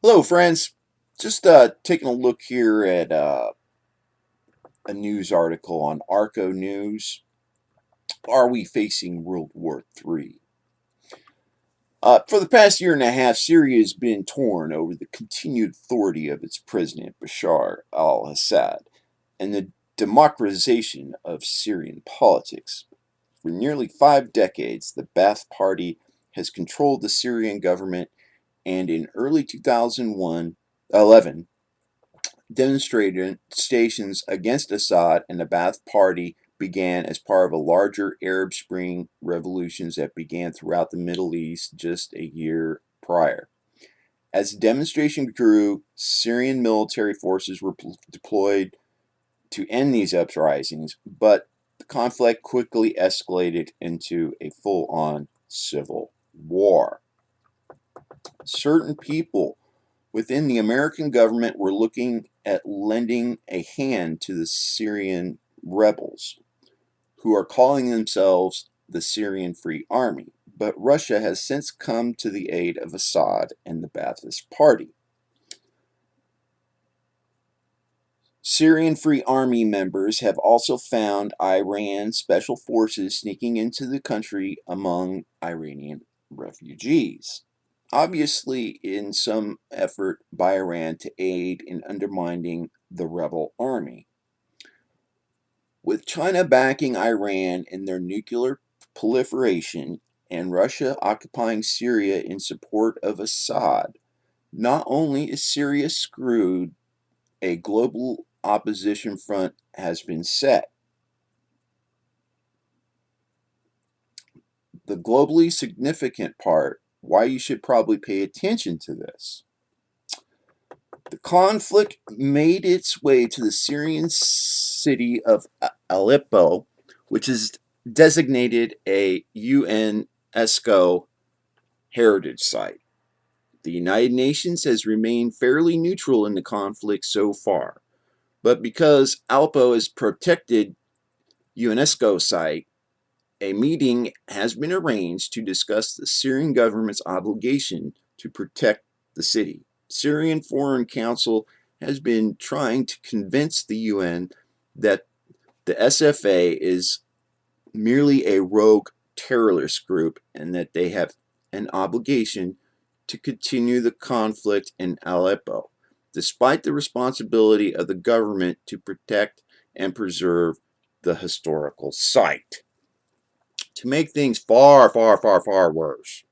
Hello, friends. Just taking a look here at a news article on Arco News. Are we facing World War III? For the past year and a half, Syria has been torn over the continued authority of its president, Bashar al Assad, and the democratization of Syrian politics. For nearly 5 decades, the Ba'ath Party has controlled the Syrian government, and in early 2011, demonstrations against Assad and the Ba'ath Party began as part of a larger Arab Spring revolutions that began throughout the Middle East just a year prior. As the demonstration grew, Syrian military forces were deployed to end these uprisings, but the conflict quickly escalated into a full on civil war. Certain people within the American government were looking at lending a hand to the Syrian rebels, who are calling themselves the Syrian Free Army. But Russia has since come to the aid of Assad and the Ba'athist Party. Syrian Free Army members have also found Iran special forces sneaking into the country among Iranian refugees, obviously in some effort by Iran to aid in undermining the rebel army. With China backing Iran in their nuclear proliferation and Russia occupying Syria in support of Assad, not only is Syria screwed, a global opposition front has been set. The globally significant part, why you should probably pay attention to this. The conflict made its way to the Syrian city of Aleppo, which is designated a UNESCO heritage site. The United Nations has remained fairly neutral in the conflict so far, but because Aleppo is a protected UNESCO site, a meeting has been arranged to discuss the Syrian government's obligation to protect the city. Syrian Foreign Council has been trying to convince the UN that the SFA is merely a rogue terrorist group and that they have an obligation to continue the conflict in Aleppo, despite the responsibility of the government to protect and preserve the historical site. To make things far, far, far, far worse,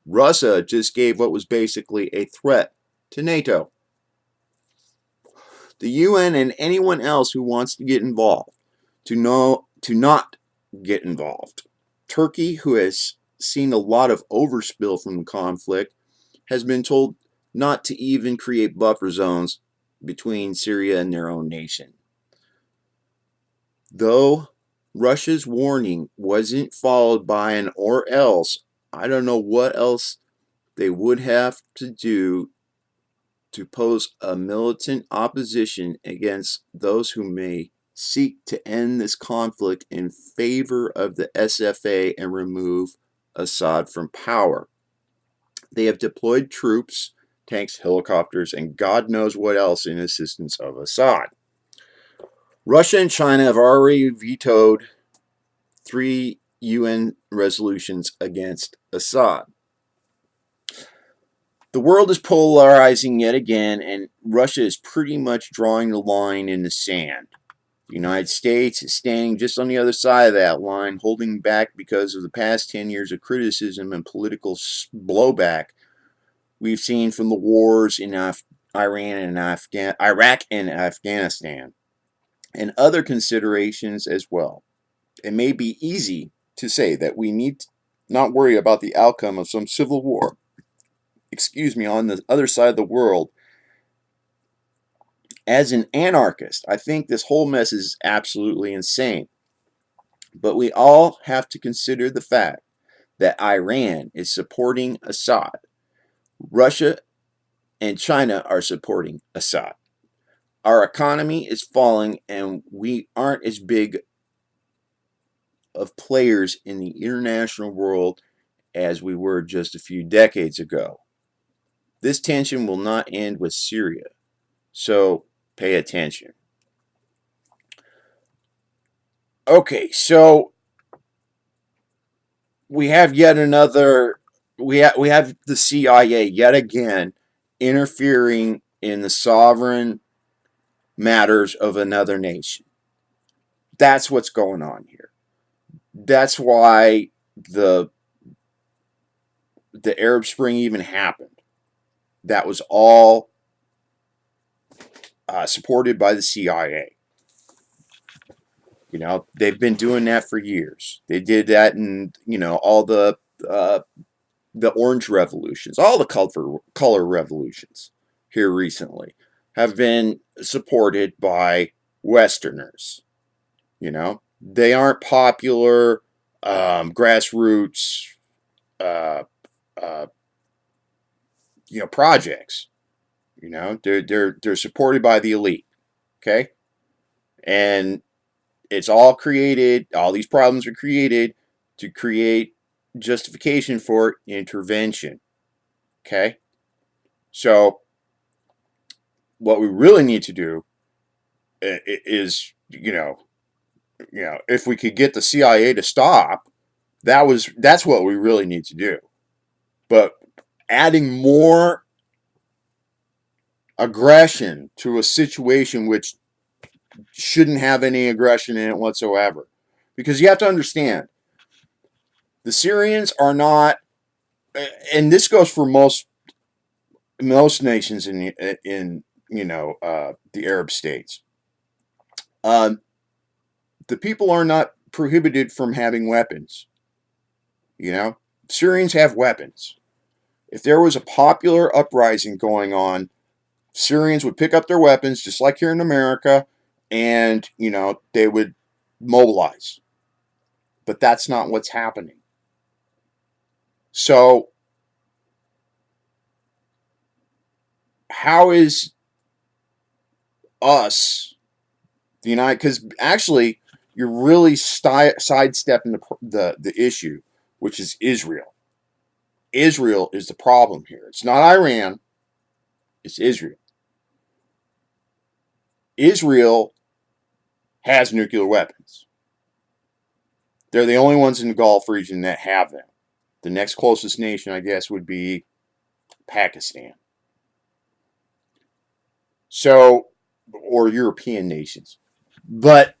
Russia just gave what was basically a threat to NATO. The UN and anyone else who wants to get involved to not get involved. Turkey, who has seen a lot of overspill from the conflict, has been told not to even create buffer zones between Syria and their own nation. Though Russia's warning wasn't followed by an or else, I don't know what else they would have to do to pose a militant opposition against those who may seek to end this conflict in favor of the SFA and remove Assad from power. They have deployed troops, tanks, helicopters, and God knows what else in assistance of Assad. Russia and China have already vetoed 3 UN resolutions against Assad. The world is polarizing yet again, and Russia is pretty much drawing the line in the sand. The United States is standing just on the other side of that line, holding back because of the past 10 years of criticism and political blowback we've seen from the wars in Iran and Iraq and Afghanistan, and other considerations as well. It may be easy to say that we need to not worry about the outcome of some civil war, on the other side of the world. As an anarchist, I think this whole mess is absolutely insane. But we all have to consider the fact that Iran is supporting Assad. Russia and China are supporting Assad. Our economy is falling, and we aren't as big of players in the international world as we were just a few decades ago. This tension will not end with Syria. So pay attention. Okay, so we have yet another. We have the CIA yet again interfering in the sovereign matters of another nation. That's what's going on here. That's why the Arab Spring even happened. That was all supported by the CIA. You know, they've been doing that for years. They did that in, you know, all the orange revolutions, all the color revolutions here recently have been supported by Westerners. You know, they aren't popular grassroots, uh, uh, you know, projects. You know, they're supported by the elite. Okay, and it's all created. All these problems are created to create justification for intervention. Okay, so what we really need to do is, if we could get the CIA to stop, that's what we really need to do. But adding more aggression to a situation which shouldn't have any aggression in it whatsoever, because you have to understand, the Syrians are not, and this goes for most nations in the Arab states. Um, the people are not prohibited from having weapons. You know, Syrians have weapons. If there was a popular uprising going on, Syrians would pick up their weapons, just like here in America, and, they would mobilize. But that's not what's happening. So, how is us, the United, because actually, you're really sidestepping the issue, which is Israel. Israel is the problem here. It's not Iran, it's Israel. Israel has nuclear weapons. They're the only ones in the Gulf region that have them. The next closest nation, I guess, would be Pakistan. So, or European nations. But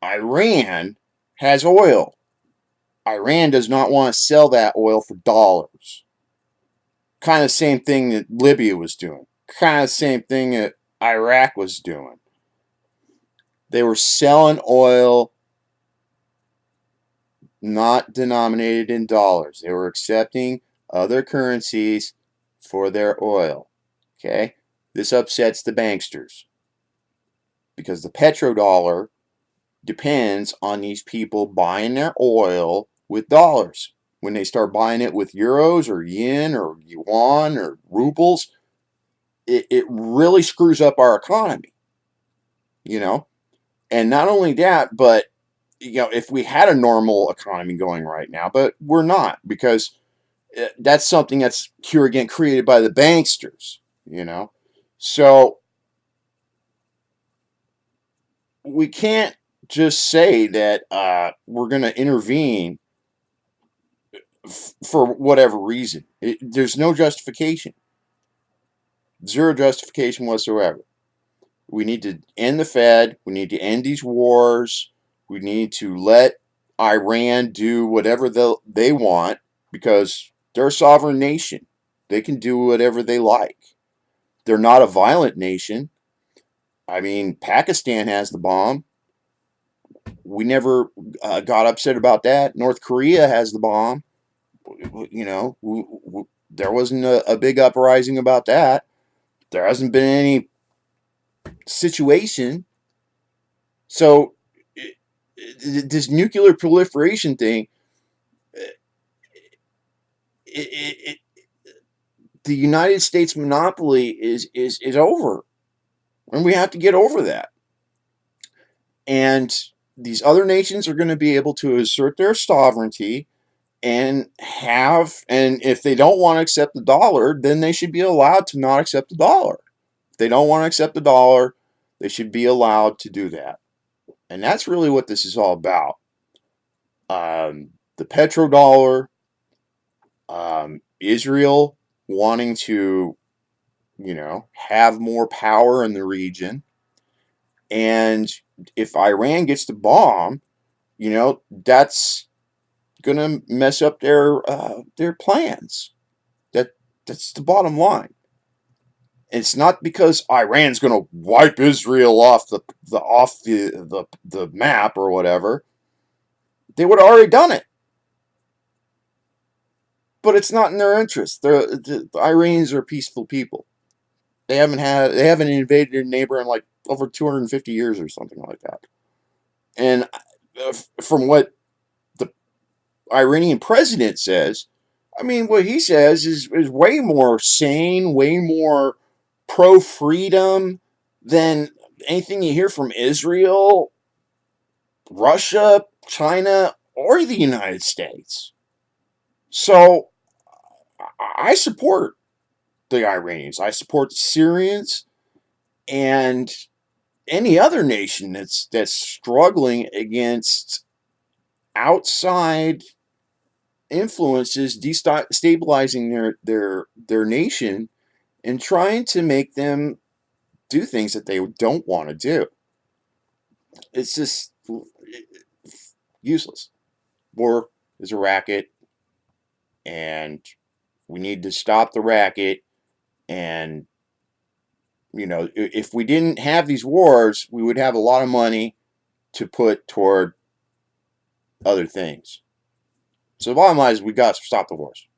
Iran has oil. Iran does not want to sell that oil for dollars. Kind of the same thing that Libya was doing. Kind of the same thing that Iraq was doing. They were selling oil not denominated in dollars. They were accepting other currencies for their oil. Okay? This upsets the banksters because the petrodollar depends on these people buying their oil with dollars. When they start buying it with euros or yen or yuan or rubles, it really screws up our economy. And not only that, but if we had a normal economy going right now, but we're not, because that's something that's here again created by the banksters. So we can't just say that we're going to intervene for whatever reason. There's no justification. Zero justification whatsoever. We need to end the Fed. We need to end these wars. We need to let Iran do whatever they want, because they're a sovereign nation. They can do whatever they like. They're not a violent nation. I mean, Pakistan has the bomb. We never got upset about that. North Korea has the bomb. There wasn't a big uprising about that. There hasn't been any situation. So this nuclear proliferation thing, the United States monopoly is over, and we have to get over that. And these other nations are going to be able to assert their sovereignty and if they don't want to accept the dollar, then they should be allowed to not accept the dollar. If they don't want to accept the dollar, they should be allowed to do that. And that's really what this is all about. The petrodollar, Israel wanting to, have more power in the region. And if Iran gets the bomb, that's going to mess up their plans. That's the bottom line. It's not because Iran's going to wipe Israel off the map or whatever. They would have already done it. But it's not in their interest. The Iranians are peaceful people. They haven't invaded their neighbor in like over 250 years or something like that. And from what the Iranian president says, what he says is way more sane, way more pro-freedom than anything you hear from Israel, Russia, China, or the United States. So I support the Iranians. I support the Syrians and any other nation that's struggling against outside influences destabilizing their nation and trying to make them do things that they don't want to do. It's just useless. War is a racket, and we need to stop the racket. And if we didn't have these wars, we would have a lot of money to put toward other things. So the bottom line is we got to stop the wars.